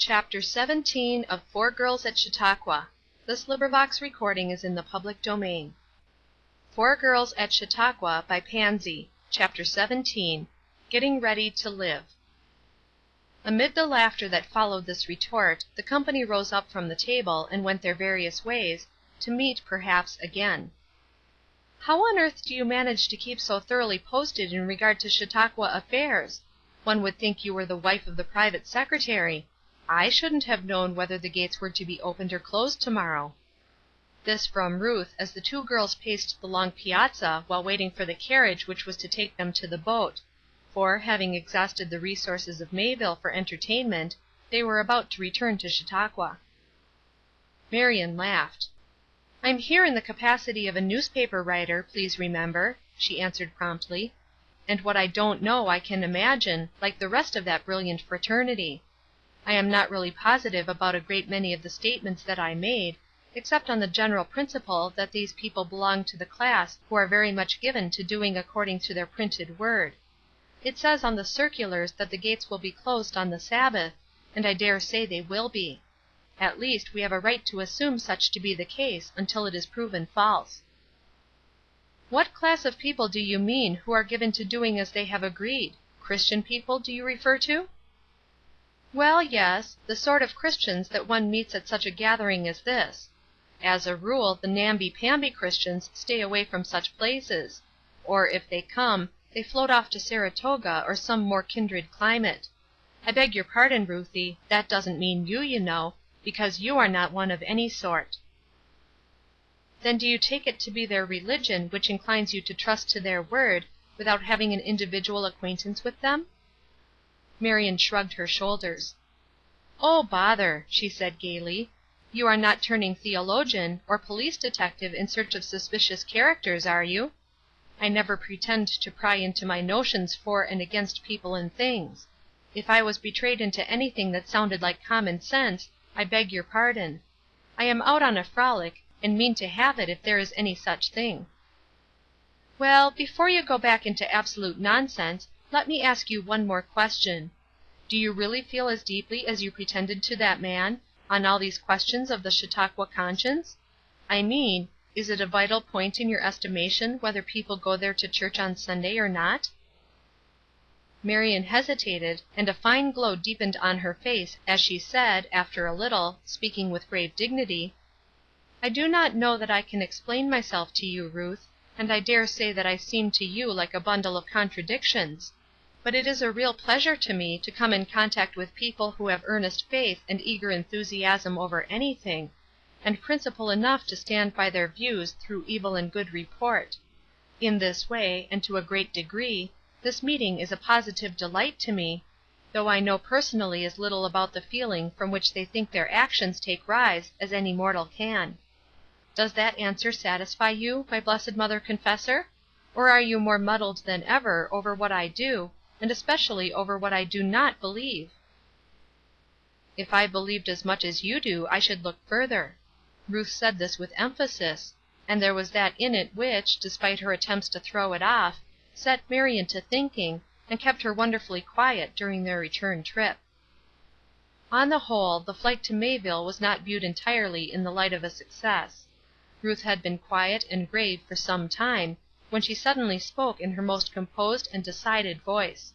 Chapter 17 of Four Girls at Chautauqua. Four Girls at Chautauqua by Pansy. Chapter 17. Getting Ready to Live. Amid the laughter that followed this retort, the company rose up from the table and went their various ways, to meet, perhaps, again. "How on earth do you manage to keep so thoroughly posted in regard to Chautauqua affairs? One would think you were the wife of the private secretary. I shouldn't have known whether the gates were to be opened or closed to-morrow." This from Ruth as the two girls paced the long piazza while waiting for the carriage which was to take them to the boat, for, having exhausted the resources of Mayville for entertainment, they were about to return to Chautauqua. Marion laughed. "I'm here in the capacity of a newspaper writer, please remember," she answered promptly. "And what I don't know I can imagine, like the rest of that brilliant fraternity. I am not really positive about a great many of the statements that I made, except on the general principle that these people belong to the class who are very much given to doing according to their printed word. It says on the circulars that the gates will be closed on the Sabbath, and I dare say they will be. At least we have a right to assume such to be the case until it is proven false." "What class of people do you mean who are given to doing as they have agreed? Christian people, do you refer to?" "Well, yes, the sort of Christians that one meets at such a gathering as this. As a rule the namby-pamby Christians stay away from such places; or, if they come, they float off to Saratoga or some more kindred climate. I beg your pardon, Ruthie, that doesn't mean you, you know, because you are not one of any sort." "Then do you take it to be their religion which inclines you to trust to their word, without having an individual acquaintance with them?" Marion shrugged her shoulders. "Oh, bother!" she said gayly. "You are not turning theologian, or police detective in search of suspicious characters, are you? I never pretend to pry into my notions for and against people and things. If I was betrayed into anything that sounded like common sense, I beg your pardon. I am out on a frolic, and mean to have it if there is any such thing." "Well, before you go back into absolute nonsense, let me ask you one more question. Do you really feel as deeply as you pretended to that man, on all these questions of the Chautauqua conscience? I mean, is it a vital point in your estimation whether people go there to church on Sunday or not?" Marion hesitated, and a fine glow deepened on her face as she said, after a little, speaking with grave dignity: "I do not know that I can explain myself to you, Ruth, and I dare say that I seem to you like a bundle of contradictions. But it is a real pleasure to me to come in contact with people who have earnest faith and eager enthusiasm over anything, and principle enough to stand by their views through evil and good report. In this way, and to a great degree, this meeting is a positive delight to me, though I know personally as little about the feeling from which they think their actions take rise as any mortal can. Does that answer satisfy you, my blessed mother confessor? Or are you more muddled than ever over what I do, and especially over what I do not believe?" "If I believed as much as you do I should look further." Ruth said this with emphasis, and there was that in it which, despite her attempts to throw it off, set Marion to thinking, and kept her wonderfully quiet during their return trip. On the whole, the flight to Mayville was not viewed entirely in the light of a success. Ruth had been quiet and grave for some time, when she suddenly spoke in her most composed and decided voice: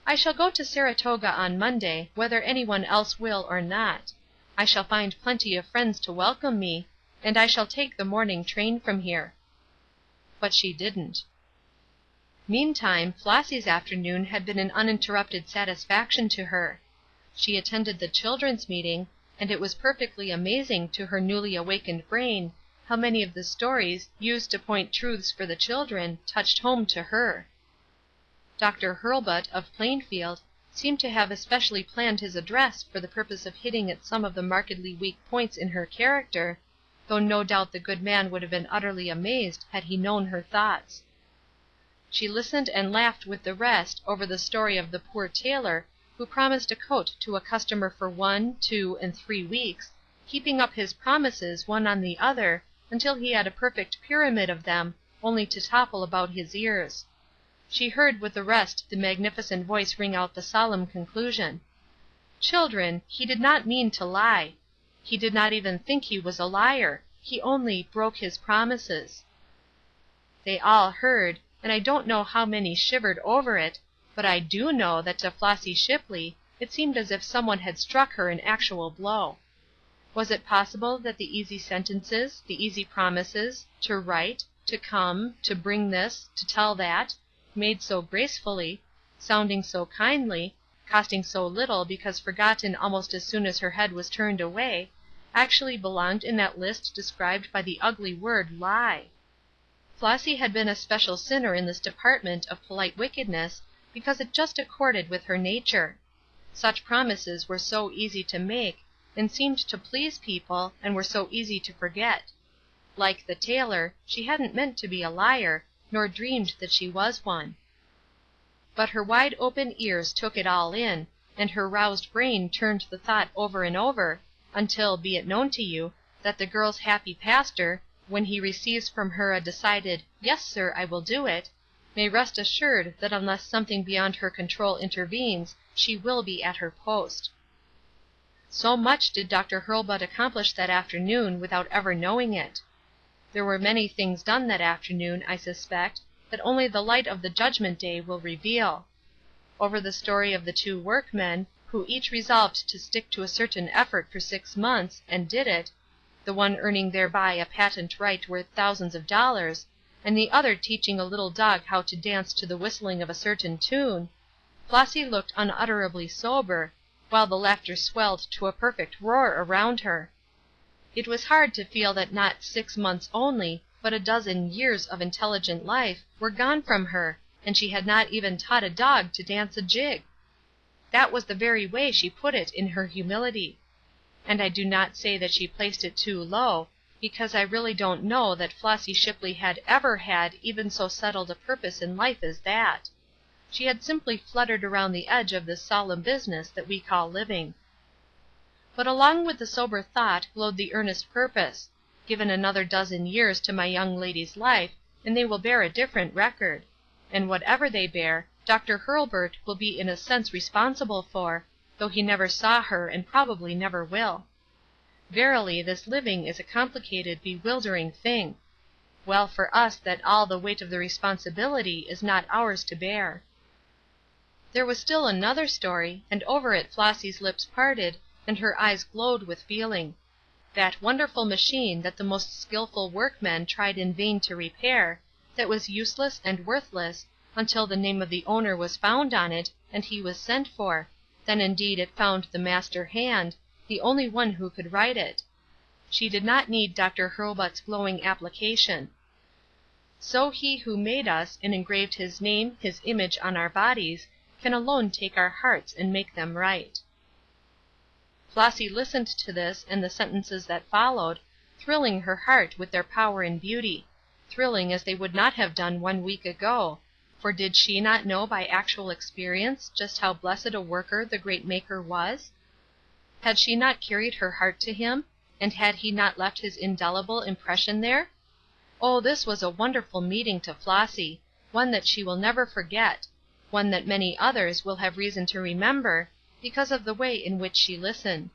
"I shall go to Saratoga on Monday, whether any one else will or not. I shall find plenty of friends to welcome me, and I shall take the morning train from here." But she didn't. Meantime, Flossy's afternoon had been an uninterrupted satisfaction to her. She attended the children's meeting, and it was perfectly amazing to her newly awakened brain how many of the stories, used to point truths for the children, touched home to her. Dr. Hurlbut, of Plainfield, seemed to have especially planned his address for the purpose of hitting at some of the markedly weak points in her character, though no doubt the good man would have been utterly amazed had he known her thoughts. She listened and laughed with the rest over the story of the poor tailor who promised a coat to a customer for 1, 2, and 3 weeks, heaping up his promises one on the other until he had a perfect pyramid of them, only to topple about his ears. She heard with the rest the magnificent voice ring out the solemn conclusion: Children, he did not mean to lie. He did not even think he was a liar. He only broke his promises." They all heard, and I don't know how many shivered over it, but I do know that to Flossy Shipley it seemed as if some one had struck her an actual blow. Was it possible that the easy sentences, the easy promises, to write, to come, to bring this, to tell that, made so gracefully, sounding so kindly, costing so little because forgotten almost as soon as her head was turned away, actually belonged in that list described by the ugly word lie? Flossy had been a special sinner in this department of polite wickedness because it just accorded with her nature. Such promises were so easy to make, and seemed to please people, and were so easy to forget. Like the tailor, she hadn't meant to be a liar, nor dreamed that she was one. But her wide open ears took it all in, and her roused brain turned the thought over and over, until be it known to you, that the girl's happy pastor, when he receives from her a decided, "Yes, sir, I will do it," may rest assured that unless something beyond her control intervenes, she will be at her post. So much did Dr. Hurlbut accomplish that afternoon without ever knowing it. There were many things done that afternoon, I suspect, that only the light of the judgment day will reveal. Over the story of the two workmen, who each resolved to stick to a certain effort for 6 months, and did it, the one earning thereby a patent right worth thousands of dollars, and the other teaching a little dog how to dance to the whistling of a certain tune, Flossy looked unutterably sober, while the laughter swelled to a perfect roar around her. It was hard to feel that not 6 months only, but a dozen years of intelligent life were gone from her, and she had not even taught a dog to dance a jig. That was the very way she put it in her humility. And I do not say that she placed it too low, because I really don't know that Flossy Shipley had ever had even so settled a purpose in life as that. She had simply fluttered around the edge of this solemn business that we call living. But along with the sober thought glowed the earnest purpose, given another dozen years to my young lady's life, and they will bear a different record; and whatever they bear, Dr. Hurlbut will be in a sense responsible for, though he never saw her and probably never will. Verily, this living is a complicated, bewildering thing. Well for us that all the weight of the responsibility is not ours to bear. There was still another story, and over it Flossy's lips parted, and her eyes glowed with feeling. That wonderful machine that the most skillful workmen tried in vain to repair, that was useless and worthless, until the name of the owner was found on it, and he was sent for, then indeed it found the master hand, the only one who could right it. She did not need Dr. Hurlbut's glowing application. So he who made us, and engraved his name, his image on our bodies, can alone take our hearts and make them right. Flossy listened to this and the sentences that followed, thrilling her heart with their power and beauty, thrilling as they would not have done 1 week ago, for did she not know by actual experience just how blessed a worker the great Maker was? Had she not carried her heart to him, and had he not left his indelible impression there? Oh, this was a wonderful meeting to Flossy, one that she will never forget, one that many others will have reason to remember, because of the way in which she listened.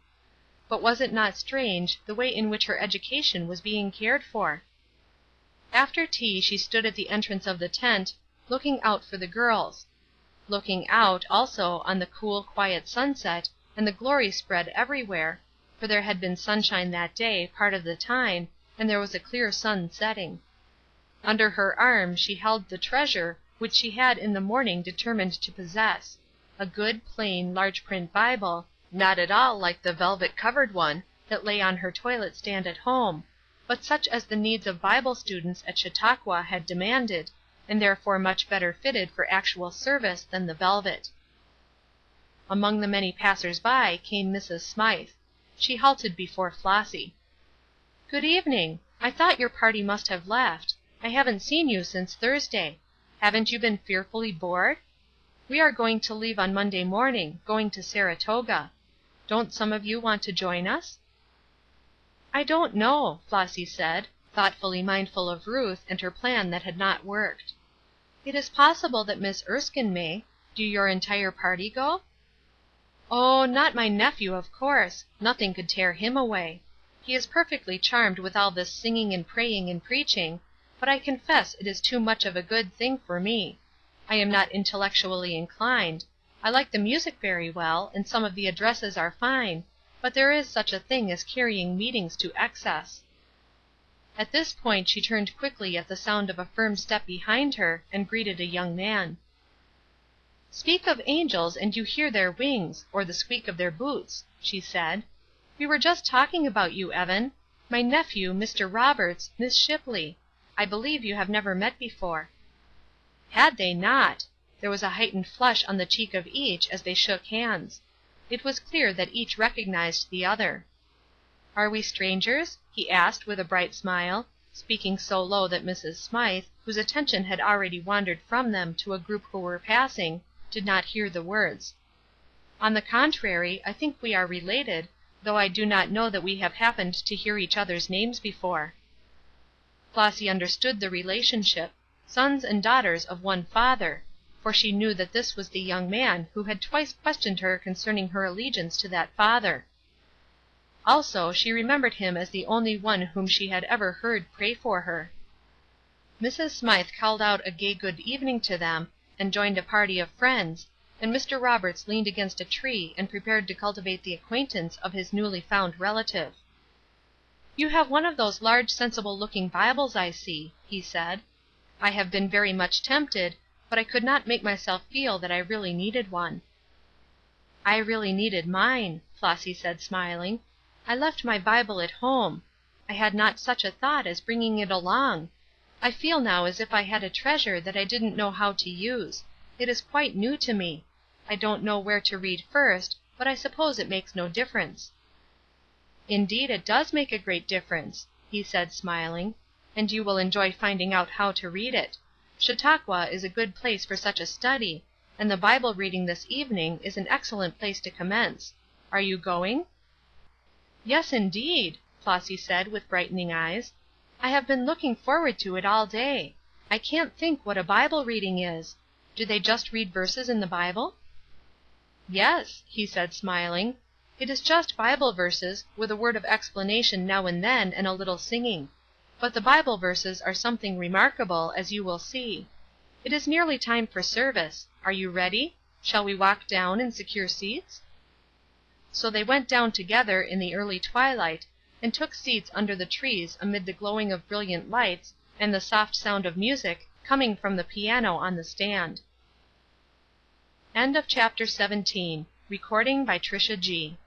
But was it not strange, the way in which her education was being cared for? After tea she stood at the entrance of the tent, looking out for the girls; looking out, also, on the cool, quiet sunset, and the glory spread everywhere, for there had been sunshine that day, part of the time, and there was a clear sun setting. Under her arm she held the treasure which she had in the morning determined to possess, a good, plain, large print Bible, not at all like the velvet-covered one that lay on her toilet stand at home, but such as the needs of Bible students at Chautauqua had demanded, and therefore much better fitted for actual service than the velvet. Among the many passers-by came Mrs. Smythe. She halted before Flossy. "Good evening. I thought your party must have left. I haven't seen you since Thursday. Haven't you been fearfully bored? We are going to leave on Monday morning, going to Saratoga. Don't some of you want to join us?" "I don't know," Flossy said, thoughtfully mindful of Ruth and her plan that had not worked. "It is possible that Miss Erskine may. Do your entire party go?" "Oh, not my nephew, of course. Nothing could tear him away. He is perfectly charmed with all this singing and praying and preaching, but I confess it is too much of a good thing for me. I am not intellectually inclined. I like the music very well, and some of the addresses are fine, but there is such a thing as carrying meetings to excess." At this point she turned quickly at the sound of a firm step behind her, and greeted a young man. "Speak of angels and you hear their wings, or the squeak of their boots," she said. "We were just talking about you, Evan. My nephew, Mr. Roberts, Miss Shipley. I believe you have never met before." Had they not! There was a heightened flush on the cheek of each as they shook hands. It was clear that each recognized the other. "Are we strangers?" he asked with a bright smile, speaking so low that Mrs. Smythe, whose attention had already wandered from them to a group who were passing, did not hear the words. "On the contrary, I think we are related, though I do not know that we have happened to hear each other's names before." Flossy understood the relationship. Sons and daughters of one father, for she knew that this was the young man who had twice questioned her concerning her allegiance to that father. Also, she remembered him as the only one whom she had ever heard pray for her. Mrs. Smythe called out a gay good evening to them, and joined a party of friends, and Mr. Roberts leaned against a tree and prepared to cultivate the acquaintance of his newly found relative. "You have one of those large sensible looking Bibles, I see," he said. "I have been very much tempted, but I could not make myself feel that I really needed one." "I really needed mine," Flossy said, smiling. "I left my Bible at home. I had not such a thought as bringing it along. I feel now as if I had a treasure that I didn't know how to use. It is quite new to me. I don't know where to read first, but I suppose it makes no difference." "Indeed it does make a great difference," he said, smiling, "and you will enjoy finding out how to read it. Chautauqua is a good place for such a study, and the Bible reading this evening is an excellent place to commence. Are you going?" "Yes, indeed," Flossy said, with brightening eyes. "I have been looking forward to it all day. I can't think what a Bible reading is. Do they just read verses in the Bible?" "Yes," he said, smiling. "It is just Bible verses, with a word of explanation now and then, and a little singing. But the Bible verses are something remarkable, as you will see. It is nearly time for service. Are you ready? Shall we walk down and secure seats?" So they went down together in the early twilight, and took seats under the trees amid the glowing of brilliant lights and the soft sound of music coming from the piano on the stand. CHAPTER 18. Recording by Trisha G.